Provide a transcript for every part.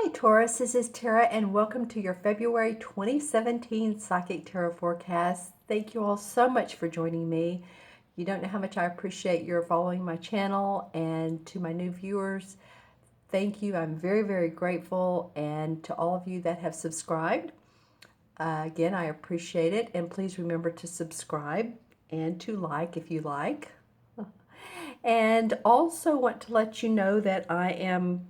Hi Taurus, this is Tara and welcome to your February 2017 Psychic Tarot Forecast. Thank you all so much for joining me. You don't know how much I appreciate your following my channel, and to my new viewers, thank you. I'm very, very grateful, and to all of you that have subscribed, again, I appreciate it, and please remember to subscribe and to like if you like. And also want to let you know that I am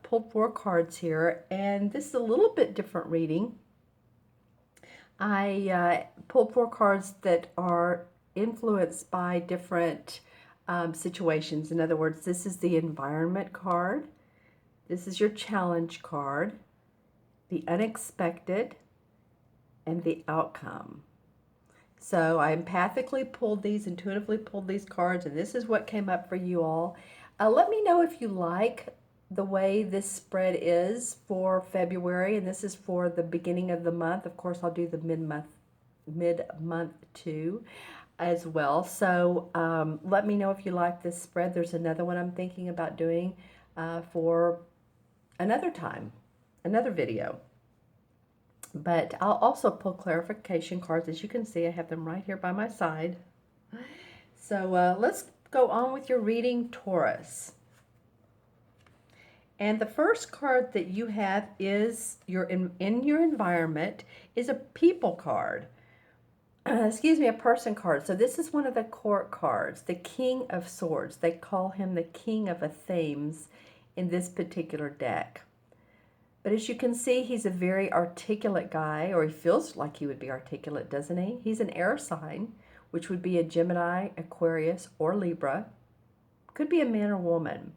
pulled 4 cards here, and this is a little bit different reading. I pulled 4 cards that are influenced by different situations. In other words, this is the environment card, this is your challenge card, the unexpected, and the outcome. So I empathically pulled these, intuitively pulled these cards, and this is what came up for you all. Let me know if you like the way this spread is for February, and this is for the beginning of the month. Of course, I'll do the mid-month too as well. So let me know if you like this spread. There's another one I'm thinking about doing for another time, another video. But I'll also pull clarification cards. As you can see, I have them right here by my side. So let's go on with your reading, Taurus. And the first card that you have is in your environment is a people card. Excuse me, a person card. So this is one of the court cards, the King of Swords. They call him the King of Themes in this particular deck. But as you can see, he's a very articulate guy, or he feels like he would be articulate, doesn't he? He's an air sign, which would be a Gemini, Aquarius, or Libra. Could be a man or woman.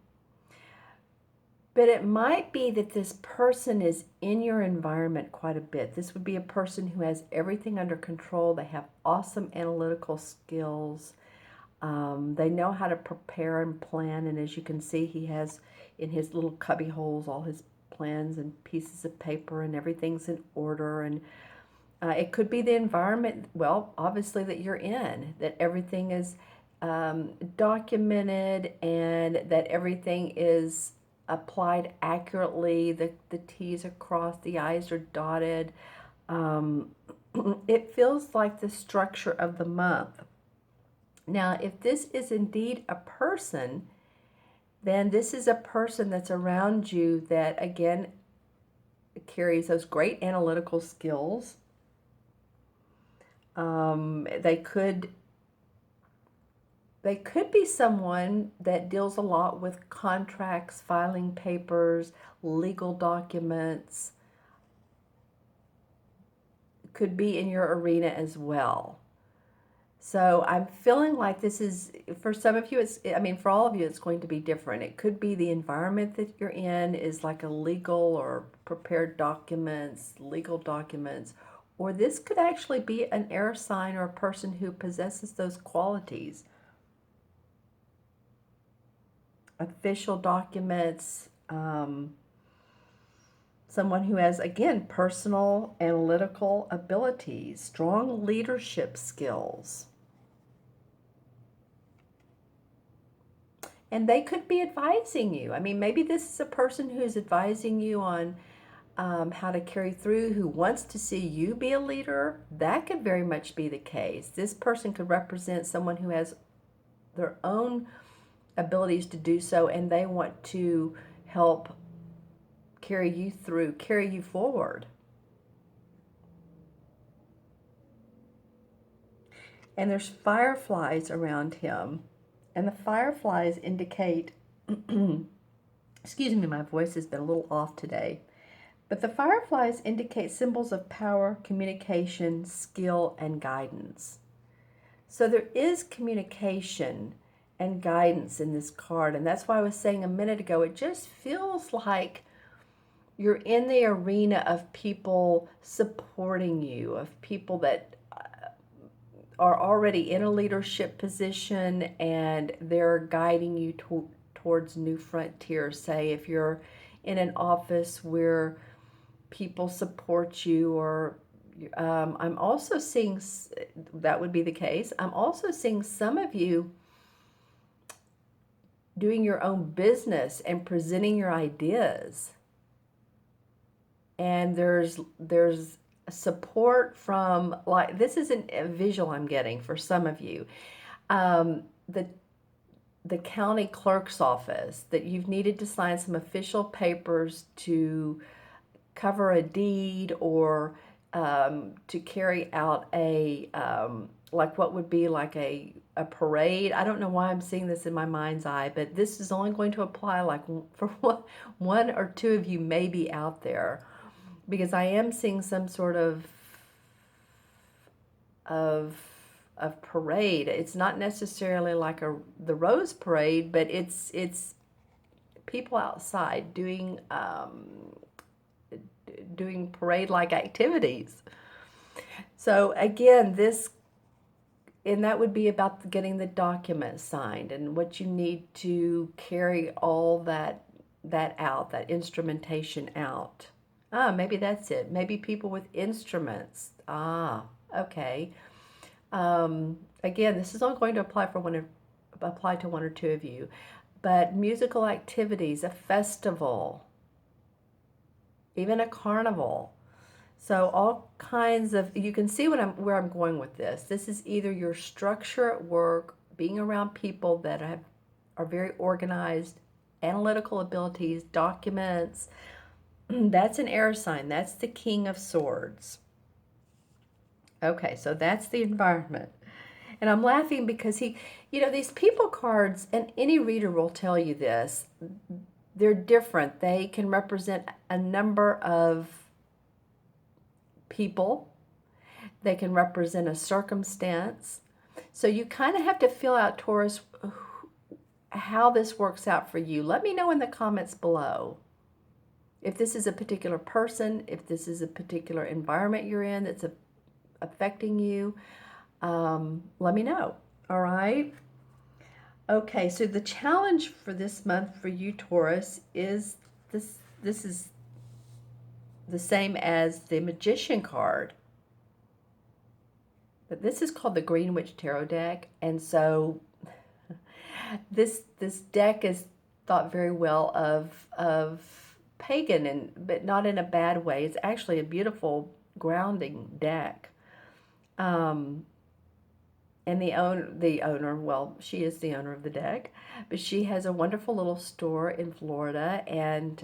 But it might be that this person is in your environment quite a bit. This would be a person who has everything under control. They have awesome analytical skills. They know how to prepare and plan. And as you can see, he has in his little cubby holes all his plans and pieces of paper, and everything's in order. And it could be the environment, well, obviously, that you're in, that everything is documented and that everything is applied accurately. The T's are crossed, the I's are dotted. It feels like the structure of the month. Now, if this is indeed a person, then this is a person that's around you that, again, carries those great analytical skills. They could be someone that deals a lot with contracts, filing papers, legal documents. Could be in your arena as well. So I'm feeling like this is, for some of you, for all of you, it's going to be different. It could be the environment that you're in is like a legal or prepared documents, legal documents, or this could actually be an air sign or a person who possesses those qualities. Official documents, someone who has, again, personal analytical abilities, strong leadership skills. And they could be advising you. Maybe this is a person who's advising you on how to carry through, who wants to see you be a leader. That could very much be the case. This person could represent someone who has their own abilities to do so, and they want to help carry you through, carry you forward. And there's fireflies around him. And the fireflies indicate, excuse me, my voice has been a little off today. But the fireflies indicate symbols of power, communication, skill, and guidance. So there is communication and guidance in this card. And that's why I was saying a minute ago, it just feels like you're in the arena of people supporting you, of people that are already in a leadership position and they're guiding you towards new frontiers. Say if you're in an office where people support you, or I'm also seeing, that would be the case, I'm also seeing some of you doing your own business and presenting your ideas. and there's support from, like, this isn't a visual I'm getting for some of you. The county clerk's office, that you've needed to sign some official papers to cover a deed, or to carry out a like what would be like a parade. I don't know why I'm seeing this in my mind's eye, but this is only going to apply like for one or two of you maybe out there, because I am seeing some sort of of parade. It's not necessarily like the Rose Parade, but it's people outside doing parade like activities. So again, and that would be about getting the documents signed and what you need to carry all that instrumentation out. Ah, maybe that's it. Maybe people with instruments. Ah, okay. Again, this is only going to apply to one or two of you, but musical activities, a festival, even a carnival. So all kinds of, you can see where I'm going with this. This is either your structure at work, being around people that are very organized, analytical abilities, documents. That's an air sign. That's the King of Swords. Okay, so that's the environment. And I'm laughing because these people cards, and any reader will tell you this, they're different. They can represent a number of people. They can represent a circumstance. So you kind of have to feel out, Taurus, how this works out for you. Let me know in the comments below if this is a particular person, if this is a particular environment you're in that's affecting you. Let me know. All right. Okay, so the challenge for this month for you, Taurus, is this. This is the same as the Magician card, but this is called the Greenwich Tarot deck, and so this deck is thought very well of pagan, but not in a bad way. It's actually a beautiful grounding deck. And the owner, well, she is the owner of the deck, but she has a wonderful little store in Florida, and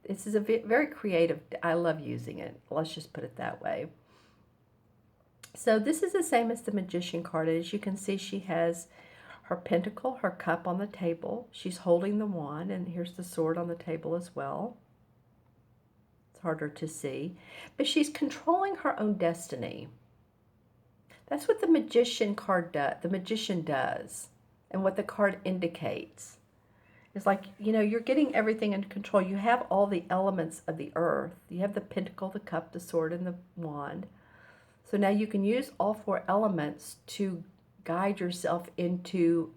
this is a very creative. I love using it. Let's just put it that way. So this is the same as the Magician card. As you can see, she has her pentacle, her cup on the table. She's holding the wand, and here's the sword on the table as well. It's harder to see, but she's controlling her own destiny. That's what the Magician card does. The Magician does, and what the card indicates. It's like, you're getting everything in control. You have all the elements of the earth. You have the pentacle, the cup, the sword, and the wand. So now you can use all four elements to guide yourself into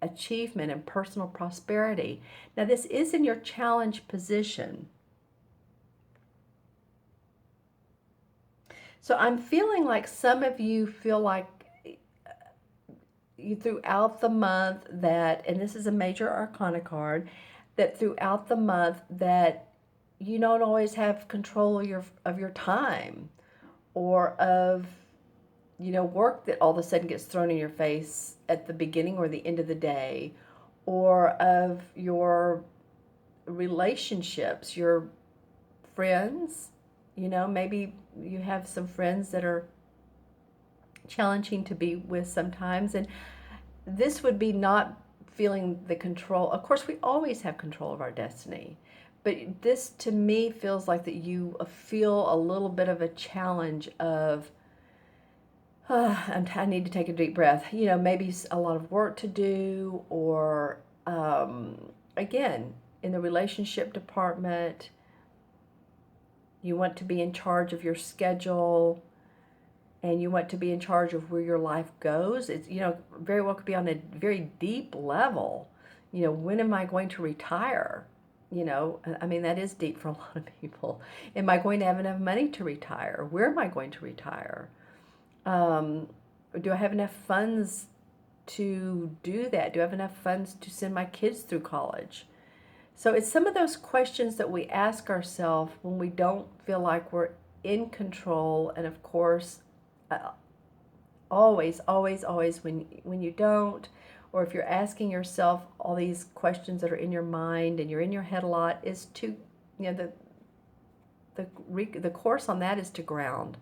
achievement and personal prosperity. Now this is in your challenge position. So I'm feeling like some of you feel like you throughout the month that, and this is a major arcana card, that throughout the month that you don't always have control of your time, or of work that all of a sudden gets thrown in your face at the beginning or the end of the day, or of your relationships, your friends. Maybe you have some friends that are challenging to be with sometimes, and this would be not feeling the control. Of course, we always have control of our destiny, but this to me feels like that you feel a little bit of a challenge of, I need to take a deep breath. Maybe a lot of work to do, or again, in the relationship department, you want to be in charge of your schedule, and you want to be in charge of where your life goes. It's, very well could be on a very deep level. When am I going to retire? I mean, that is deep for a lot of people. Am I going to have enough money to retire? Where am I going to retire? Do I have enough funds to do that? Do I have enough funds to send my kids through college? So it's some of those questions that we ask ourselves when we don't feel like we're in control. And of course, uh, always, always, always when you don't, or if you're asking yourself all these questions that are in your mind and you're in your head a lot, is to, the course on that is to ground.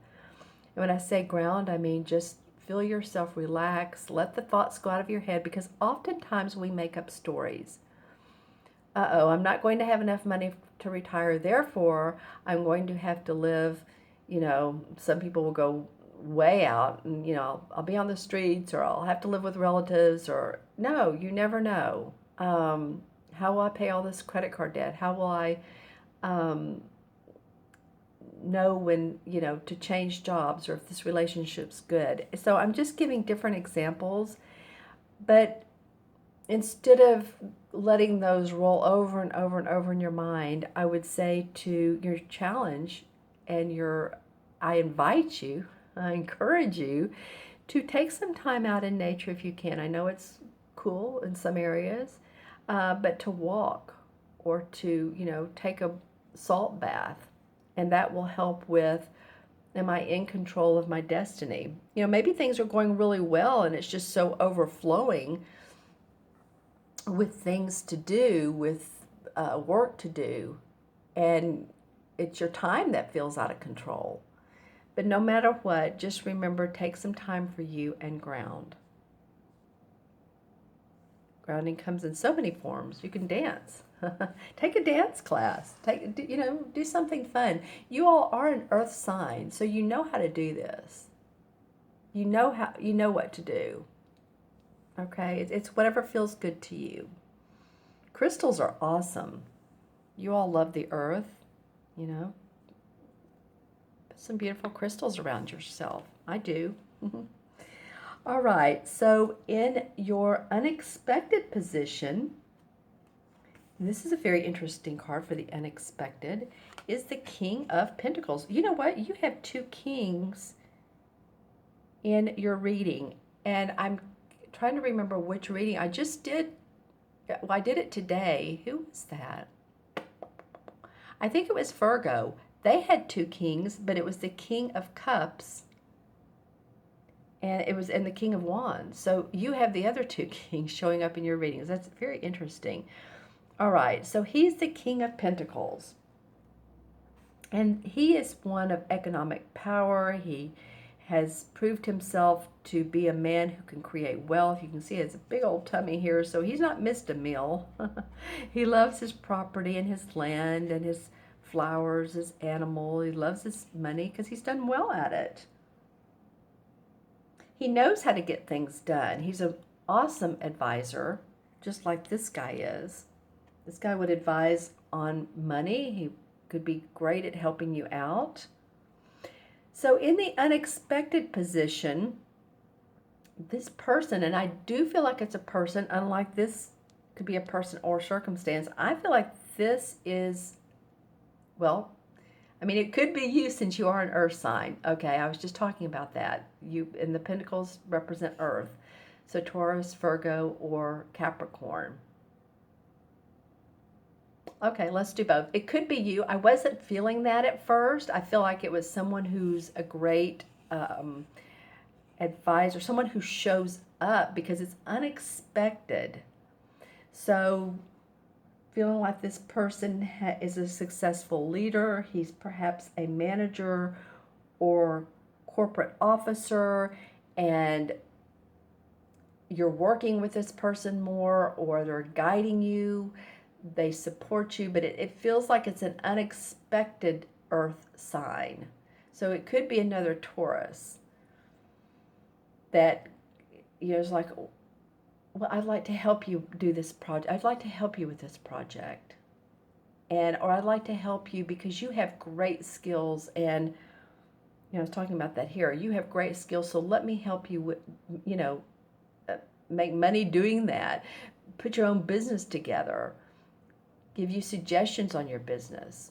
And when I say ground, I mean just feel yourself relax, let the thoughts go out of your head, because oftentimes we make up stories. I'm not going to have enough money to retire, therefore I'm going to have to live, some people will go way out and, I'll be on the streets, or I'll have to live with relatives, or no, you never know. How will I pay all this credit card debt? How will I know when, to change jobs, or if this relationship's good? So I'm just giving different examples, but instead of letting those roll over and over and over in your mind, I would say to your challenge and I invite you, I encourage you to take some time out in nature if you can. I know it's cool in some areas, but to walk, or to, take a salt bath, and that will help with, am I in control of my destiny? Maybe things are going really well and it's just so overflowing with things to do, with work to do, and it's your time that feels out of control. But no matter what, just remember, take some time for you and ground. Grounding comes in so many forms. You can dance. Take a dance class. Do something fun. You all are an earth sign, so you know how to do this. You know what to do. Okay? It's whatever feels good to you. Crystals are awesome. You all love the earth, Put some beautiful crystals around yourself. I do. All right, so in your unexpected position, and this is a very interesting card for the unexpected, is the King of Pentacles. You know what? You have two kings in your reading, and I'm trying to remember which reading I just did. Well, I did it today. Who was that? I think it was Virgo. They had two kings, but it was the King of Cups and the King of Wands. So you have the other two kings showing up in your readings. That's very interesting. All right, so he's the King of Pentacles. And he is one of economic power. He has proved himself to be a man who can create wealth. You can see it's a big old tummy here, so he's not missed a meal. He loves his property and his land and his flowers, his animal. He loves his money because he's done well at it. He knows how to get things done. He's an awesome advisor, just like this guy is. This guy would advise on money. He could be great at helping you out. So in the unexpected position, this person, and I do feel like it's a person, unlike this could be a person or circumstance, I feel like this is, well, I mean, it could be you since you are an earth sign. Okay, I was just talking about that. You, and the pentacles represent earth. So Taurus, Virgo, or Capricorn. Okay, let's do both. It could be you. I wasn't feeling that at first. I feel like it was someone who's a great advisor, someone who shows up because it's unexpected. So feeling like this person is a successful leader. He's perhaps a manager or corporate officer, and you're working with this person more, or they're guiding you. They support you, but it feels like it's an unexpected earth sign. So it could be another Taurus that, is like, well, I'd like to help you do this project. I'd like to help you with this project. Or I'd like to help you because you have great skills, and, I was talking about that here. You have great skills, so let me help you with, make money doing that. Put your own business together. Give you suggestions on your business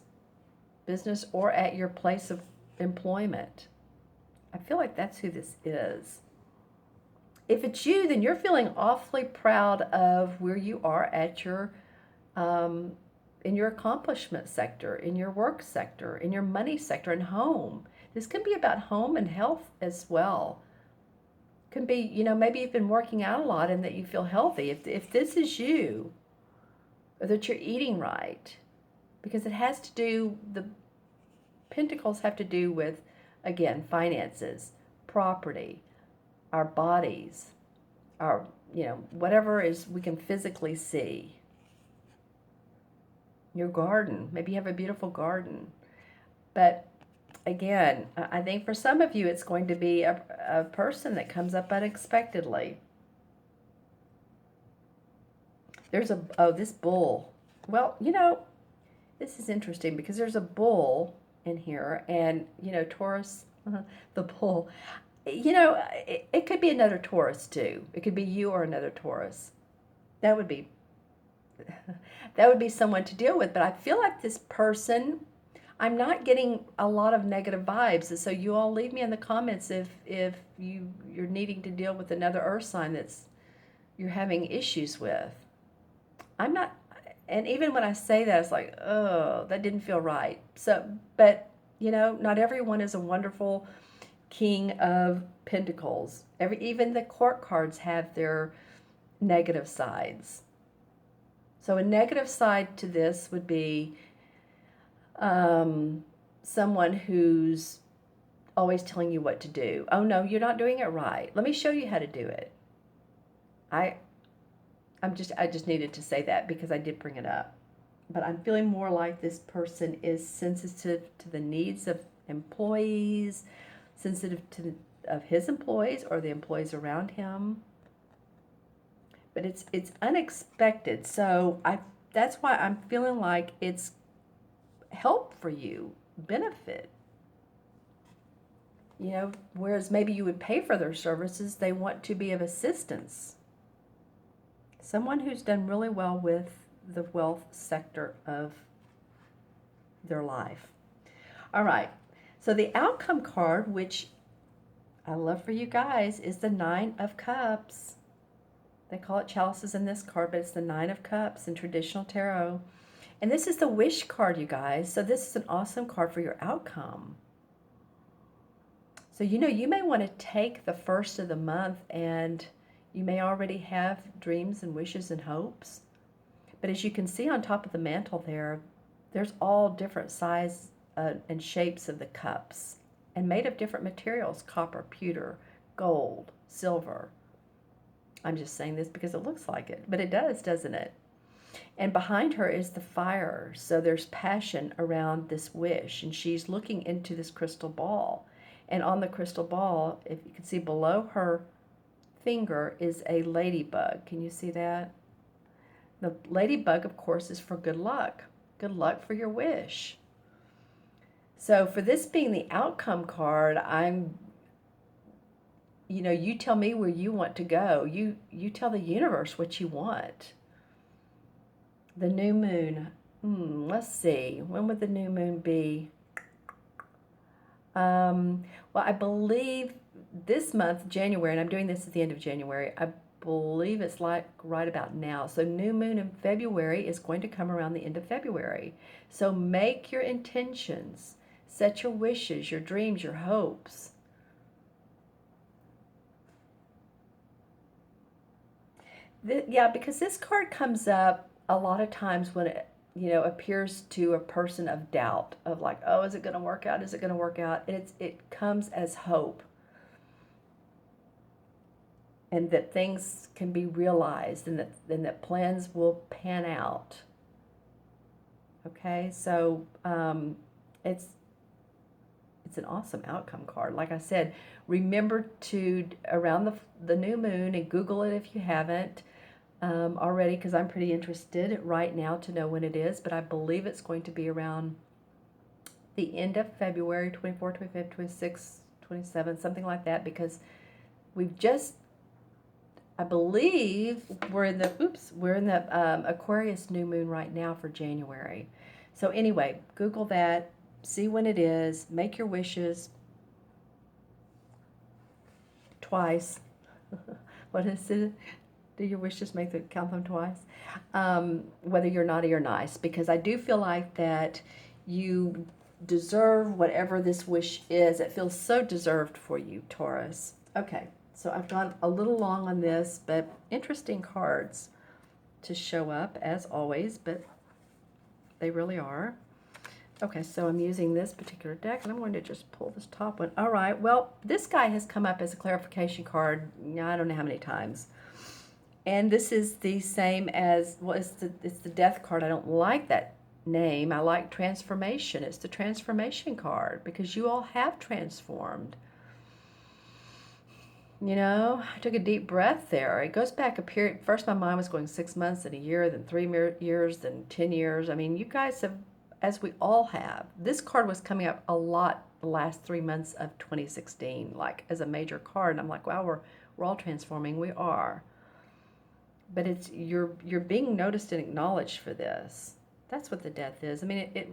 or at your place of employment. I feel like that's who this is. If it's you, then you're feeling awfully proud of where you are at your in your accomplishment sector, in your work sector, in your money sector, and home. This can be about home and health as well. Can be, maybe you've been working out a lot and that you feel healthy. If this is you, or that you're eating right, because it has to do, the pentacles have to do with, again, finances, property, our bodies, our, whatever is we can physically see. Your garden, maybe you have a beautiful garden. But again, I think for some of you, it's going to be a person that comes up unexpectedly. There's this bull. Well, this is interesting because there's a bull in here, and, Taurus, the bull, it could be another Taurus too. It could be you or another Taurus. That would be someone to deal with. But I feel like this person, I'm not getting a lot of negative vibes. And so you all leave me in the comments if you're needing to deal with another earth sign that's you're having issues with. I'm not, and even when I say that, it's like, oh, that didn't feel right. So, but, not everyone is a wonderful King of Pentacles. Even the court cards have their negative sides. So a negative side to this would be someone who's always telling you what to do. Oh no, you're not doing it right. Let me show you how to do it. I just needed to say that because I did bring it up. But I'm feeling more like this person is sensitive to the needs of employees, sensitive of his employees or the employees around him. But it's unexpected. So that's why I'm feeling like it's help for you, benefit. Whereas maybe you would pay for their services, they want to be of assistance. Someone who's done really well with the wealth sector of their life. All right. So the outcome card, which I love for you guys, is the Nine of Cups. They call it chalices in this card, but it's the Nine of Cups in traditional tarot. And this is the wish card, you guys. So this is an awesome card for your outcome. So, you may want to take the first of the month and you may already have dreams and wishes and hopes. But as you can see on top of the mantle there's all different sizes and shapes of the cups and made of different materials: copper, pewter, gold, silver. I'm just saying this because it looks like it, but it does, doesn't it? And behind her is the fire. So there's passion around this wish, and she's looking into this crystal ball. And on the crystal ball, if you can see below her finger, is a ladybug. Can you see that? The ladybug, of course, is for good luck. Good luck for your wish. So for this being the outcome card, you tell me where you want to go. You tell the universe what you want. The new moon. Let's see. When would the new moon be? Well, I believe this month, January, and I'm doing this at the end of January, I believe it's like right about now. So new moon in February is going to come around the end of February. So make your intentions, set your wishes, your dreams, your hopes. Because this card comes up a lot of times when it appears to a person of doubt, of like, oh, is it going to work out? Is it going to work out? And it comes as hope. And that things can be realized, and that plans will pan out. Okay, so it's an awesome outcome card. Like I said, remember to, around the new moon, and Google it if you haven't already, because I'm pretty interested right now to know when it is, but I believe it's going to be around the end of February, 24, 25, 26, 27, something like that, because we've just, I believe we're in the Aquarius new moon right now for January. So anyway, Google that, see when it is, make your wishes twice. What is it? Do your wishes make them count them twice? Whether you're naughty or nice, because I do feel like that you deserve whatever this wish is. It feels so deserved for you, Taurus. Okay, so I've gone a little long on this, but interesting cards to show up as always, but they really are. Okay, so I'm using this particular deck, and I'm going to just pull this top one. All right, well, this guy has come up as a clarification card, I don't know how many times. And this is the same as, well, it's the death card. I don't like that name. I like transformation. It's the transformation card because you all have transformed. You know, I took a deep breath there. It goes back a period. First, my mind was going 6 months, then a year, then 3 years, then 10 years. I mean, you guys have, as we all have. This card was coming up a lot the last 3 months of 2016, like as a major card. And I'm like, wow, we're all transforming. We are. But it's you're being noticed and acknowledged for this. That's what the death is. I mean, it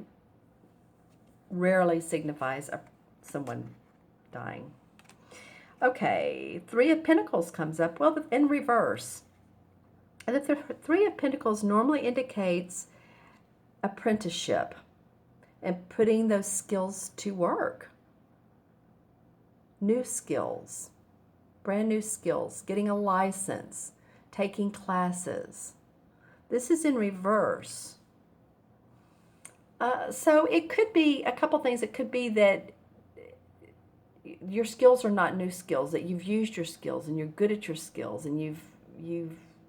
rarely signifies someone dying. Okay, Three of Pentacles comes up. Well, in reverse. And the Three of Pentacles normally indicates apprenticeship and putting those skills to work. New skills, brand new skills, getting a license, taking classes. This is in reverse. So it could be a couple things. It could be that your skills are not new skills, that you've used your skills and you're good at your skills and you've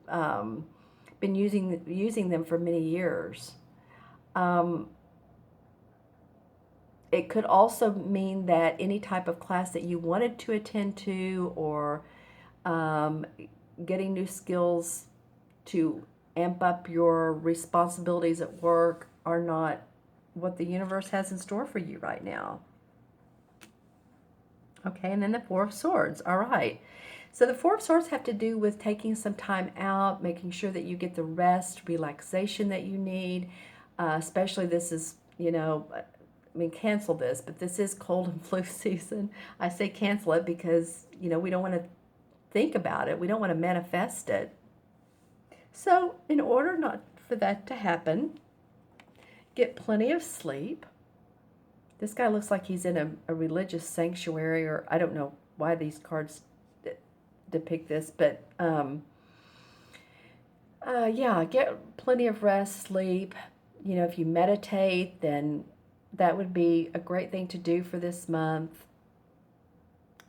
been using them for many years. It could also mean that any type of class that you wanted to attend to, or getting new skills to amp up your responsibilities at work, are not what the universe has in store for you right now. Okay, and then the Four of Swords. All right. So the Four of Swords have to do with taking some time out, making sure that you get the rest, relaxation that you need. Especially this is, you know, I mean, cancel this, but this is cold and flu season. I say cancel it because, you know, we don't want to think about it. We don't want to manifest it. So in order not for that to happen, get plenty of sleep. This guy looks like he's in a religious sanctuary, or I don't know why these cards depict this, but yeah, get plenty of rest, sleep. You know, if you meditate, then that would be a great thing to do for this month.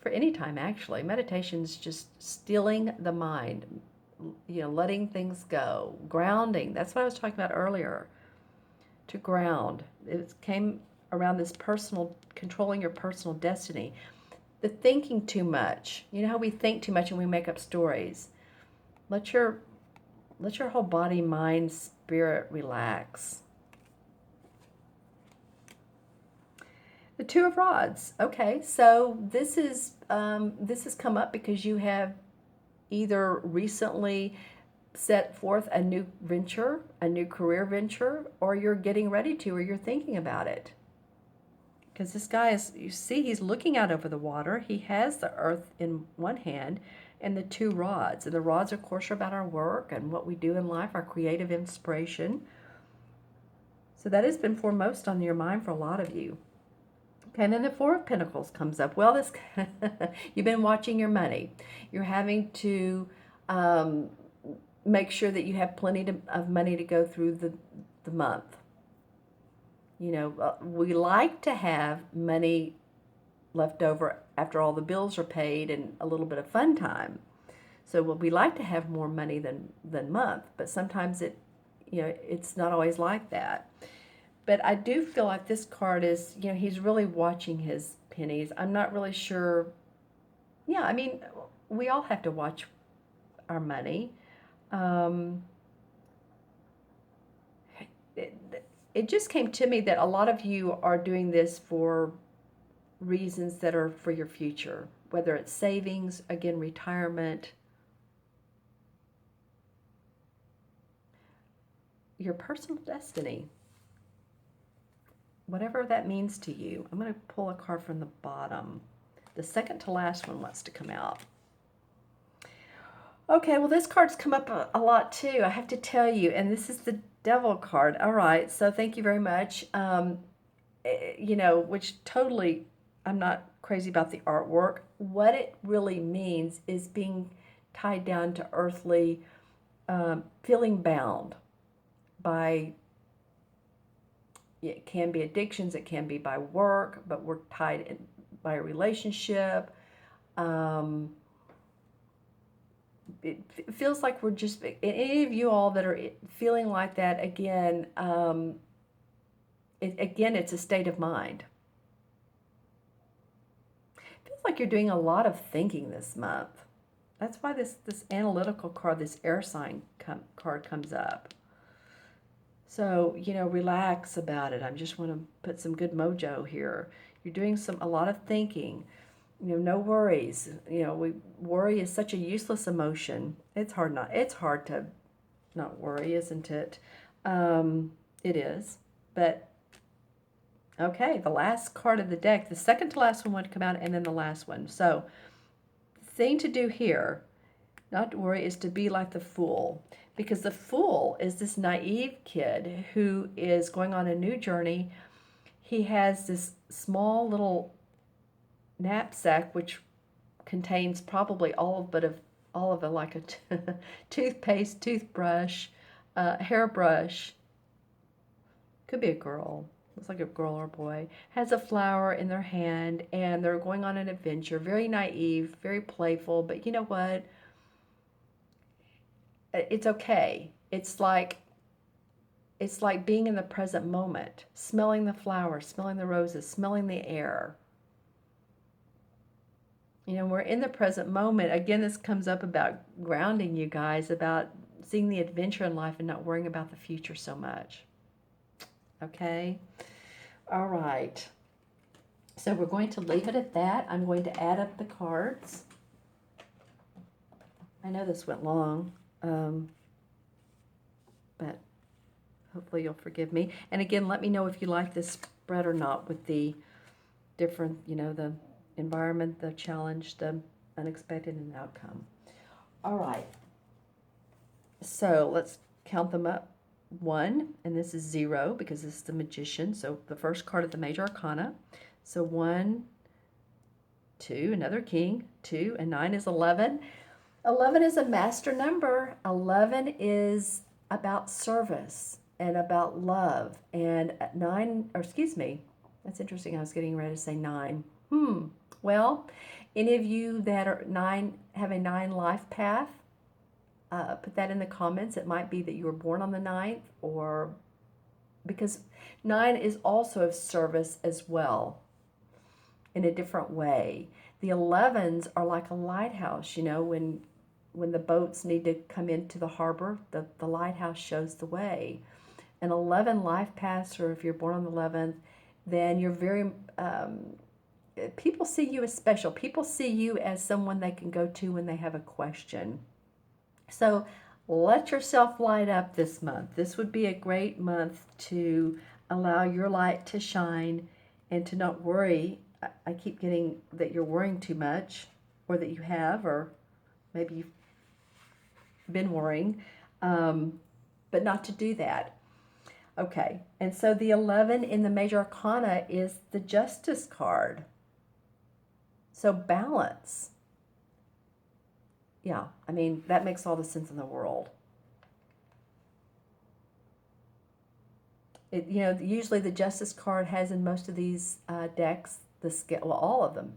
For any time, actually. Meditation's just stilling the mind, you know, letting things go, grounding. That's what I was talking about earlier. To ground. It came around this personal, controlling your personal destiny. The thinking too much. You know how we think too much and we make up stories. Let your whole body, mind, spirit relax. The Two of Rods. Okay, so this has come up because you have either recently set forth a new venture, a new career venture, or you're getting ready to, or you're thinking about it. Because this guy is, you see, he's looking out over the water. He has the earth in one hand and the two rods. And the rods, of course, are about our work and what we do in life, our creative inspiration. So that has been foremost on your mind for a lot of you. Okay, and then the Four of Pentacles comes up. Well, this you've been watching your money. You're having to make sure that you have plenty of money to go through the month. You know, we like to have money left over after all the bills are paid and a little bit of fun time. So we like to have more money than month, but sometimes it's not always like that. But I do feel like this card is, you know, he's really watching his pennies. I'm not really sure. Yeah, I mean, we all have to watch our money. It just came to me that a lot of you are doing this for reasons that are for your future, whether it's savings, again, retirement, your personal destiny, whatever that means to you. I'm going to pull a card from the bottom. The second to last one wants to come out. Okay, well, this card's come up a lot too, I have to tell you, and this is the Devil card. All right, so thank you very much. You know, which totally, I'm not crazy about the artwork. What it really means is being tied down to earthly, feeling bound by, it can be addictions, it can be by work, but we're tied in by a relationship. Um, it feels like we're just, any of you all that are feeling like that, again, again, it's a state of mind. It feels like you're doing a lot of thinking this month. That's why this analytical card, this air sign card comes up. So, you know, relax about it. I just want to put some good mojo here. You're doing a lot of thinking. You know, no worries. You know, worry is such a useless emotion. It's hard to not worry, isn't it? It is. But okay, the last card of the deck, the second to last one would come out, and then the last one. So, the thing to do here, not to worry, is to be like the Fool. Because the Fool is this naive kid who is going on a new journey. He has this small little knapsack which contains probably all of it, like a toothpaste, toothbrush, hairbrush. Could be a girl. Looks like a girl or boy. Has a flower in their hand, and they're going on an adventure. Very naive, very playful. But you know what? It's okay. It's like being in the present moment, smelling the flowers, smelling the roses, smelling the air. You know, we're in the present moment. Again, this comes up about grounding, you guys, about seeing the adventure in life and not worrying about the future so much. Okay? All right. So we're going to leave it at that. I'm going to add up the cards. I know this went long, but hopefully you'll forgive me. And again, let me know if you like this spread or not, with the different, you know, the environment, the challenge, the unexpected, and the outcome. All right. So let's count them up. 1, and this is 0 because this is the Magician. So the first card of the Major Arcana. So 1, 2, another King, 2, and 9 is 11. 11 is a master number. 11 is about service and about love. And 9, or excuse me, that's interesting. I was getting ready to say 9. Well, any of you that are 9, have a 9 life path, put that in the comments. It might be that you were born on the 9th, or because 9 is also of service as well in a different way. The 11s are like a lighthouse, you know, when the boats need to come into the harbor, the lighthouse shows the way. An 11 life paths, or if you're born on the 11th, then you're very, people see you as special. People see you as someone they can go to when they have a question. So let yourself light up this month. This would be a great month to allow your light to shine and to not worry. I keep getting that you're worrying too much, or that you have, or maybe you've been worrying, but not to do that. Okay, and so the 11 in the Major Arcana is the Justice card. So balance. Yeah, I mean, that makes all the sense in the world. You know, usually the Justice card has in most of these decks the scale, well, all of them.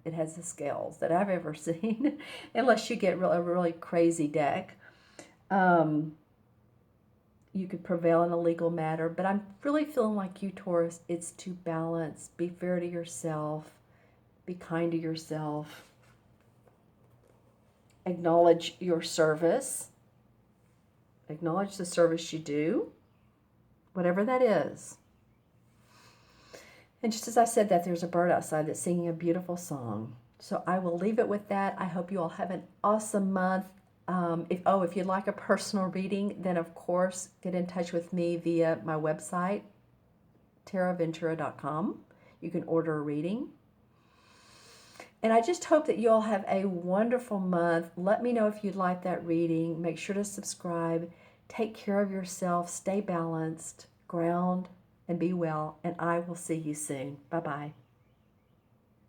It has the scales that I've ever seen, unless you get a really crazy deck. You could prevail in a legal matter, but I'm really feeling like you, Taurus, it's to balance. Be fair to yourself. Be kind to yourself. Acknowledge your service. Acknowledge the service you do, whatever that is. And just as I said that, there's a bird outside that's singing a beautiful song. So I will leave it with that. I hope you all have an awesome month. If you'd like a personal reading, then of course get in touch with me via my website, taraventura.com. You can order a reading. And I just hope that you all have a wonderful month. Let me know if you'd like that reading. Make sure to subscribe. Take care of yourself. Stay balanced, ground, and be well. And I will see you soon. Bye-bye.